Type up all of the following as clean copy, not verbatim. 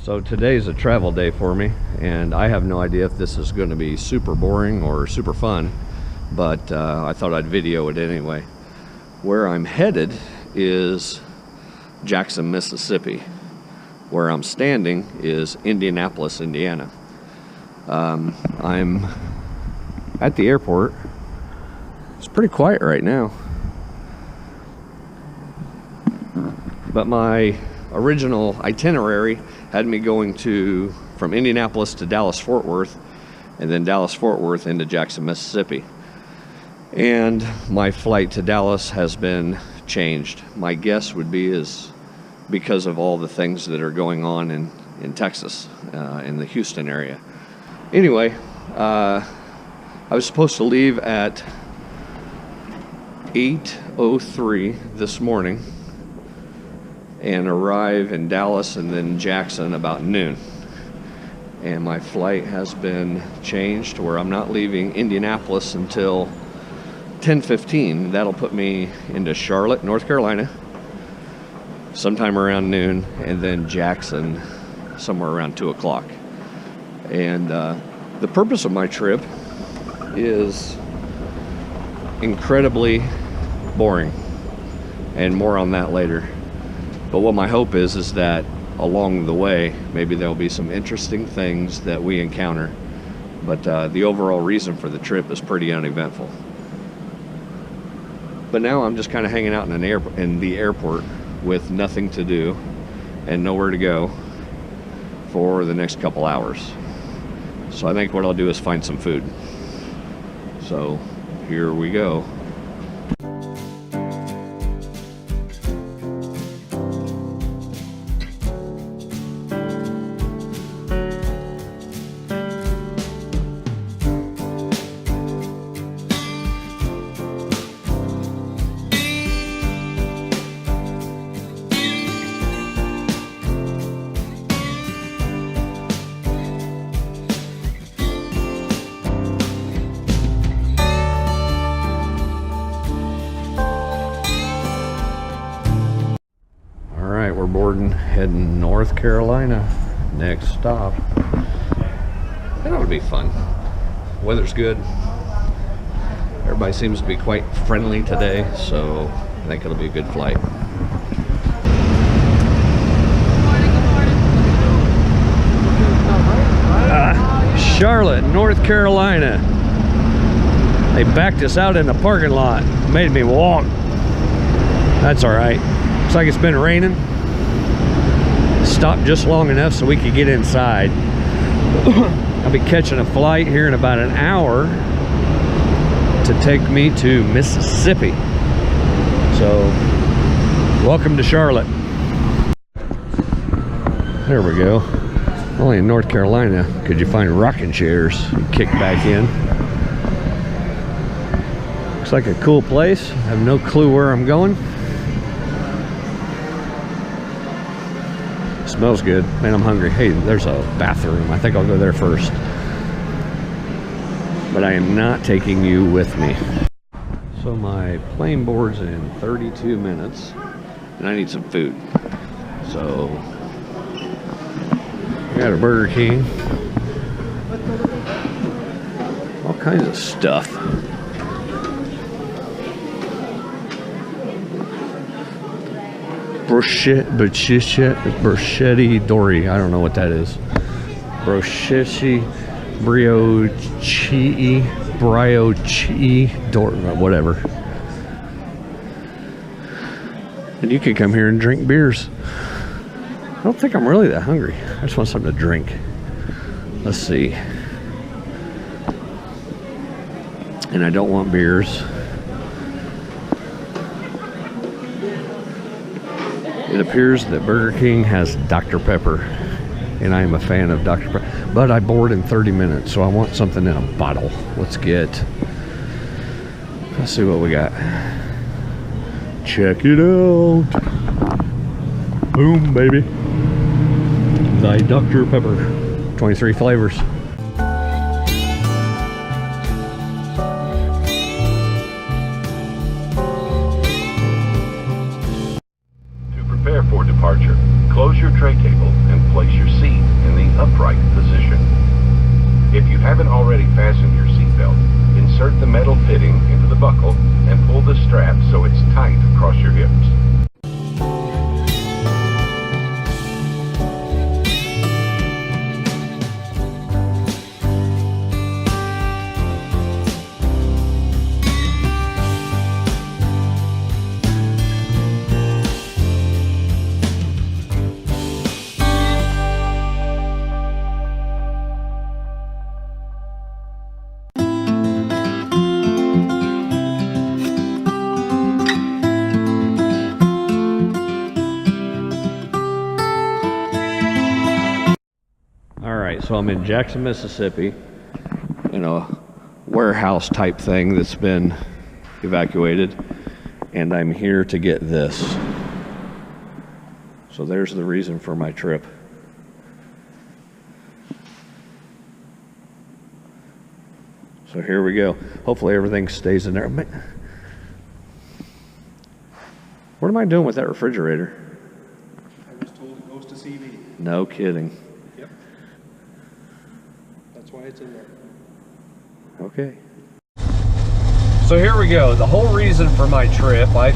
So today's a travel day for me, and I have no idea if this is going to be super boring or super fun, but I thought I'd video it anyway. Where I'm headed is Jackson, Mississippi. Where I'm standing is Indianapolis, Indiana. I'm at the airport. It's pretty quiet right now. But my original itinerary had me going from Indianapolis to Dallas-Fort Worth, and then Dallas-Fort Worth into Jackson, Mississippi. And my flight to Dallas has been changed. My guess would be is because of all the things that are going on in Texas, in the Houston area. Anyway, I was supposed to leave at 8:03 this morning and arrive in Dallas and then Jackson about noon. And my flight has been changed to where I'm not leaving Indianapolis until 10:15. That'll put me into Charlotte, North Carolina, sometime around noon, and then Jackson somewhere around 2 o'clock. And the purpose of my trip is incredibly boring, and more on that later. But what my hope is that along the way, maybe there'll be some interesting things that we encounter. But the overall reason for the trip is pretty uneventful. But now I'm just kind of hanging out in the airport with nothing to do and nowhere to go for the next couple hours. So I think what I'll do is find some food. So here we go. We're boarding, heading North Carolina. Next stop. That ought to be fun. Weather's good. Everybody seems to be quite friendly today, so I think it'll be a good flight. Charlotte, North Carolina. They backed us out in the parking lot. Made me walk. That's all right. Looks like it's been raining. Stopped just long enough so we could get inside. I'll be catching a flight here in about an hour to take me to Mississippi. So, welcome to Charlotte. There we go. Only in North Carolina could you find rocking chairs and kick back in. Looks like a cool place. I have no clue where I'm going. Smells good. Man, I'm hungry. Hey, there's a bathroom. I think I'll go there first. But I am not taking you with me. So my plane boards in 32 minutes, and I need some food. So, we got a Burger King. All kinds of stuff. Brochetti Dory. I don't know what that is. Brochetti Brioche Dory, whatever. And you can come here and drink beers. I don't think I'm really that hungry. I just want something to drink. Let's see. And I don't want beers. It appears that Burger King has Dr. Pepper, and I am a fan of Dr. Pepper. But I board in 30 minutes, so I want something in a bottle. Let's see what we got. Check it out. Boom, baby. The Dr. Pepper. 23 flavors. Prepare for departure. Close your tray table and place your seat haven't already fastened your seatbelt, insert the metal fitting into the buckle and pull the strap so it's tight across your hips. So I'm in Jackson, Mississippi, in a warehouse type thing that's been evacuated, and I'm here to get this. So there's the reason for my trip. So here we go. Hopefully everything stays in there. What am I doing with that refrigerator? I was told it goes to CV. No kidding. Yep. That's why it's in there. Okay. So here we go. The whole reason for my trip, I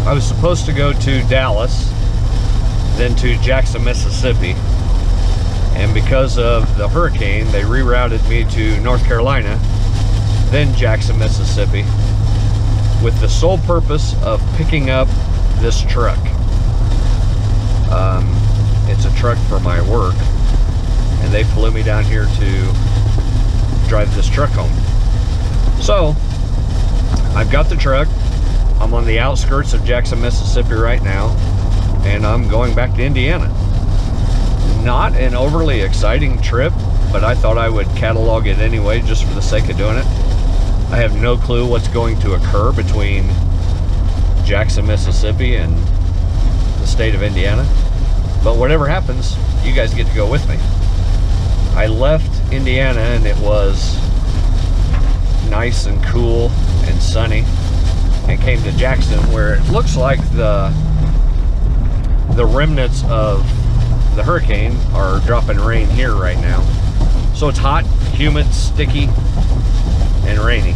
was supposed to go to Dallas, then to Jackson, Mississippi. And because of the hurricane, they rerouted me to North Carolina, then Jackson, Mississippi, with the sole purpose of picking up this truck. It's a truck for my work, and they flew me down here to drive this truck home. So I've got the truck. I'm on the outskirts of Jackson, Mississippi right now, and I'm going back to Indiana. Not an overly exciting trip, but I thought I would catalog it anyway, just for the sake of doing it. I have no clue what's going to occur between Jackson, Mississippi and the state of Indiana. But whatever happens, you guys get to go with me. I left Indiana and it was nice and cool and sunny, and came to Jackson, where it looks like the remnants of the hurricane are dropping rain here right now. So it's hot, humid, sticky, and rainy.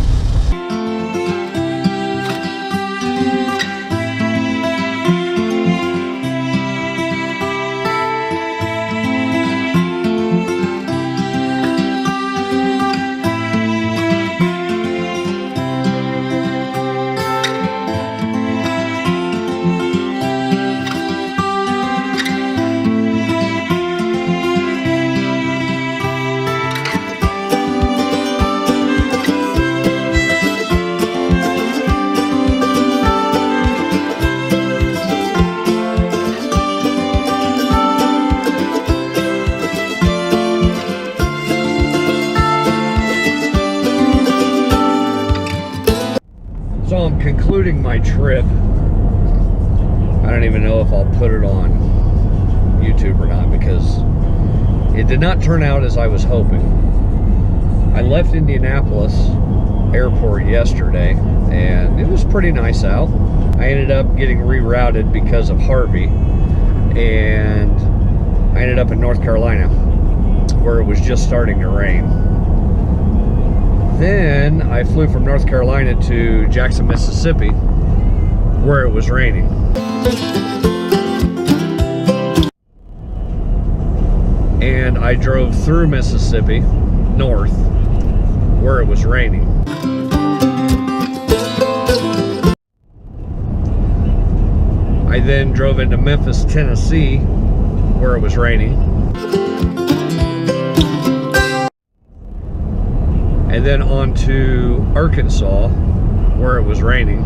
So I'm concluding my trip. I don't even know if I'll put it on YouTube or not, because it did not turn out as I was hoping. I left Indianapolis airport yesterday, and it was pretty nice out. I ended up getting rerouted because of Harvey, and I ended up in North Carolina, where it was just starting to rain. Then I flew from North Carolina to Jackson, Mississippi, where it was raining. And I drove through Mississippi, north, where it was raining. I then drove into Memphis, Tennessee, where it was raining. And then on to Arkansas, where it was raining.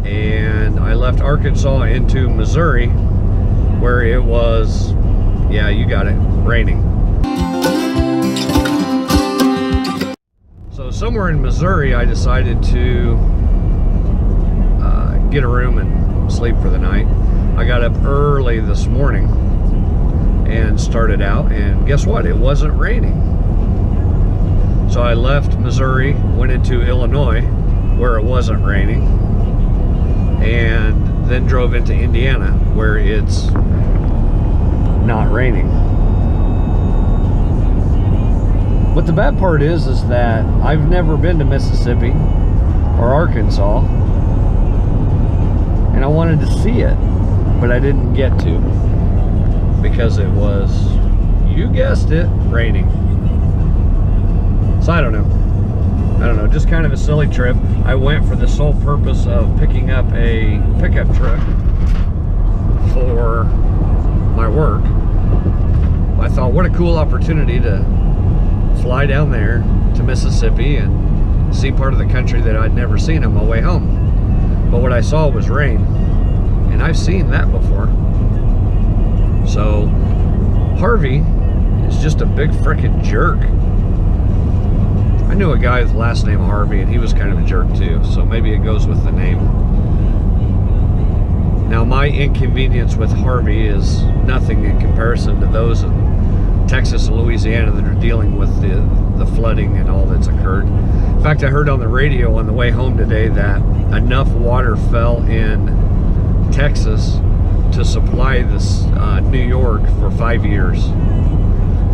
And I left Arkansas into Missouri, where it was, yeah, you got it, raining. So somewhere in Missouri, I decided to get a room and sleep for the night. I got up early this morning and started out, and guess what? It wasn't raining. So I left Missouri, went into Illinois, where it wasn't raining, and then drove into Indiana, where it's not raining. the bad part is that I've never been to Mississippi or Arkansas, and I wanted to see it, but I didn't get to because it was, you guessed it, raining. So I don't know, just kind of a silly trip. I went for the sole purpose of picking up a pickup truck for my work. I thought, what a cool opportunity to fly down there to Mississippi and see part of the country that I'd never seen on my way home. But what I saw was rain, and I've seen that before. So Harvey is just a big frickin' jerk. I knew a guy with the last name Harvey, and he was kind of a jerk too, so maybe it goes with the name. Now, my inconvenience with Harvey is nothing in comparison to those in Texas and Louisiana that are dealing with the flooding and all that's occurred. In fact, I heard on the radio on the way home today that enough water fell in Texas to supply this New York for 5 years.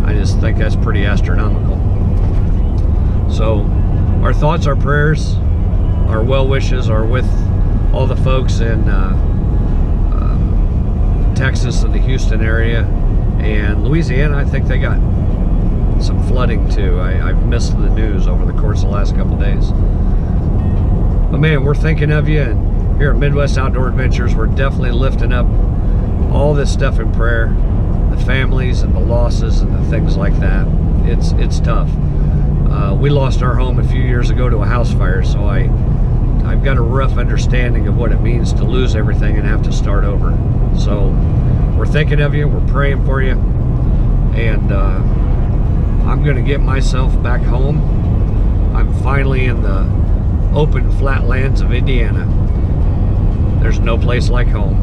I just think that's pretty astronomical. So our thoughts, our prayers, our well wishes are with all the folks in Texas and the Houston area, and Louisiana. I think they got some flooding too. I've missed the news over the course of the last couple days. But man, we're thinking of you, and here at Midwest Outdoor Adventures, we're definitely lifting up all this stuff in prayer, the families and the losses and the things like that. It's tough. We lost our home a few years ago to a house fire, so I've got a rough understanding of what it means to lose everything and have to start over. So we're thinking of you, we're praying for you, and I'm going to get myself back home. I'm finally in the open flatlands of Indiana. There's no place like home.